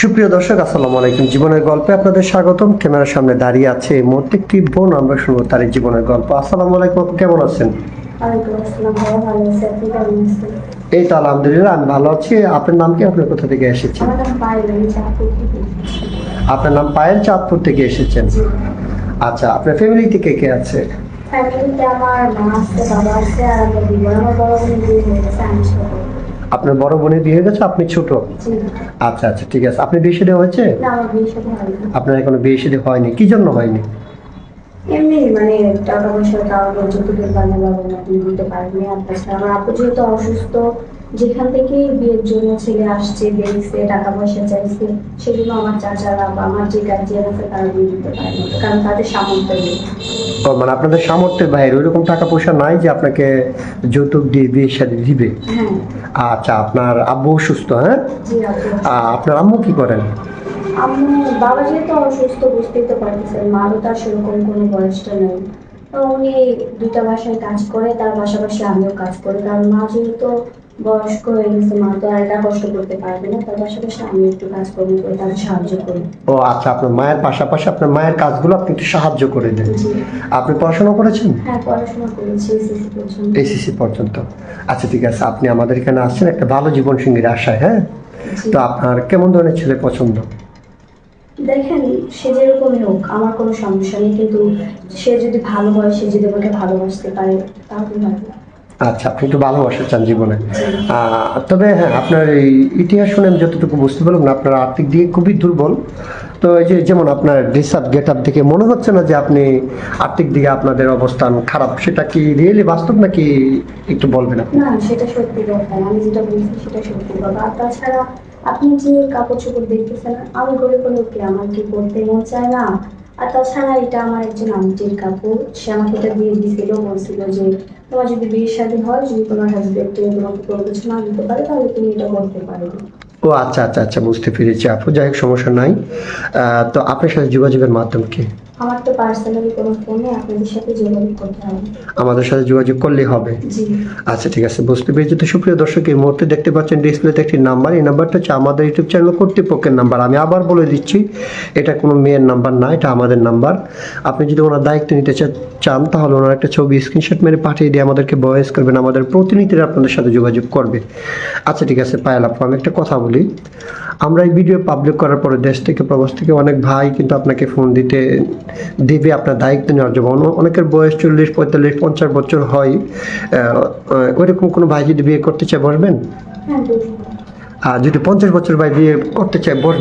সুপ্রিয় দর্শক, আসসালামু আলাইকুম। জীবনের গল্পে আপনাদের স্বাগতম। ক্যামেরার সামনে দাঁড়িয়ে আছে এই মুহূর্তে একটি বোন। আমরা শুনবো তার এই জীবনের গল্প। আসসালামু আলাইকুম, আপু কেমন আছেন? ওয়ালাইকুম আসসালাম ভাইয়া, ভালো আছি। আপনি কেমন আছেন? এই তো আলহামদুলিল্লাহ, আমি ভালো আছি। আপনার নাম কি? আপনি কোথা থেকে এসেছেন? আমার নাম পায়েল, আমি চাঁদপুর থেকে এসেছি। আপনার নাম পায়েল, চাঁদপুর থেকে এসেছেন। জি। আচ্ছা, আপনার ফ্যামিলিতে কে কে আছে? ফ্যামিলিতে আমার মা আছে, বাবা আছে, আর আমরা দুই বোন। আমার বড় বোনের বিয়ে হয়ে গেছে, আমি ছোট। আপনার বড় বোনের বিয়ে হয়ে গেছে, আপনি ছোট? জি। আচ্ছা আচ্ছা, ঠিক আছে। আপনি বিয়ে শাদী হয়েছে? না, আমার বিয়ে সাথে হয়নি। আপনার এখনো বিয়ে শাদী হয়নি, কি জন্য হয়নি? এমনি মানে টাকা পয়সার কারণে যৌতুকের কারণে বাবা মা দিতে পারেনি। আর তাছাড়া আমার আপু যেহেতু অসুস্থ, যেখান থেকে বিয়ের জন্য ছেলে আসছে, দেখছে, টাকা পয়সা চাইছে, সেজন্য আমার চাচারা বা আমার যে গার্জিয়ান আছে তারা বিয়ে দিতে পারেনি, কারণ তাদের সামর্থ্য নেই। ও, মানে আপনাদের সামর্থ্যের বাইরে ওইরকম টাকা পয়সা নাই যে আপনাকে যৌতুক দিয়ে বিয়ে শাদী দিবে? হ্যাঁ। আচ্ছা, আপনার আব্বু সুস্থ? হ্যাঁ। জি আপু। আপনার আম্মু কি করেন? আম্মু, বাবা যেহেতু অসুস্থ, বুঝতেই তো পারতেছেন, মারও তার সেরকম কোনো বয়সটা নেই। তো উনি দুইটা বাসায় কাজ করে, তার পাশাপাশি আমিও কাজ করি, কারণ মা যেহেতু বয়স্ক হয়ে গেছে, মা তো আর একা কষ্ট করতে পারবে না, তার পাশাপাশি আমি একটু কাজকর্ম করে তাকে সাহায্য করি। ও আচ্ছা, আপনার মায়ের পাশাপাশি আপনার মায়ের কাজগুলো আপনি একটু সাহায্য করে দেন। জি। আপনি পড়াশোনা করেছেন? হ্যাঁ, পড়াশোনা করেছি এসএসসি পর্যন্ত। এসএসসি পর্যন্ত? আচ্ছা, ঠিক আছে। আপনি আমাদের এখানে আসছেন একটা ভালো জীবন সঙ্গীর আশায়, হ্যাঁ? জি। তো আপনার কেমন ধরনের ছেলে পছন্দ? দেখেন, সে যেরকমই হোক আমার কোনো সমস্যা নেই, কিন্তু সে যদি ভালো হয়, সে যদি আমাকে ভালোবাসতে পারে, তাহলে ভালো। আচ্ছা, আপনি একটু ভালোবাসা চান জীবনে। জি। তবে হ্যাঁ, আপনার এই ইতিহাস শুনে আমি যতটুকু বুঝতে পারলাম না, আপনার আর্থিক দিকে খুবই দুর্বল। তো এই যে যেমন আপনার ড্রেস আপ গেট আপ দেখে মনে হচ্ছে না যে আপনি আর্থিক দিকে আপনাদের অবস্থান খারাপ। সেটা কি রিয়েলি বাস্তব নাকি একটু বলবেন আপনি? না, সেটা সত্যি কথা, আমি যেটা বলছি সেটা সত্যি কথা। আর তাছাড়া আপনি যে কাপড় চোপড় দেখতেছেন, আমি গরিব হলেও কি আমার কি করতে মন চায় না? আর তাছাড়া এটা আমার একজন আন্টির কাপড়, সে আমাকে এটা দিয়ে দিছিল, বলছিল যে তোমার যদি বিয়ের শাদী হয়, যদি তোমার হাজবেন্ড তোমাকে কোনো কিছু না দিতে পারে, তাহলে তুমি এটা করতে পারো। ও আচ্ছা আচ্ছা আচ্ছা, বুঝতে পেরেছি আপু। যাই হোক, সমস্যা নাই। তো আপনার সাথে যোগাযোগের মাধ্যম কি? আমার তো পার্সোনালি কোনো ফোনে আপনাদের সাথে যোগাযোগ করতে হবে। আমাদের সাথে যোগাযোগ করলেই হবে? জি। আচ্ছা, ঠিক আছে, বুঝতে পেরেছি। তো সুপ্রিয় দর্শক, এই মুহূর্তে দেখতে পাচ্ছেন ডিসপ্লেতে একটি নাম্বার। এই নাম্বারটা হচ্ছে আমাদের ইউটিউব চ্যানেল কর্তৃপক্ষের নাম্বার। আমি আবার বলে দিচ্ছি, এটা কোনো মেয়ের নাম্বার না, এটা আমাদের নাম্বার। আপনি যদি ওনার দায়িত্ব নিতে চান, তাহলে ওনার একটা ছবি স্ক্রিনশট মেরে পাঠিয়ে দিয়ে আমাদেরকে ভয়েস করবেন। আমাদের প্রতিনিধিরা আপনাদের সাথে যোগাযোগ করবে। আচ্ছা, ঠিক আছে পায়েল আপু, আমি একটা কথা বলি। আমরা এই ভিডিও পাবলিক করার পরে দেশ থেকে প্রবাস থেকে অনেক ভাই কিন্তু আপনাকে ফোন দিবে আপনার দায়িত্ব নেওয়ার জন্য। অনেকের বয়স 40, 45, 50 বছর হয়। ওইরকম কোনো ভাই যদি বিয়ে করতে চায় বসবেন? হ্যাঁ, বুঝি। আর যদি 50 বছর ভাই বিয়ে করতে চায় বসবেন?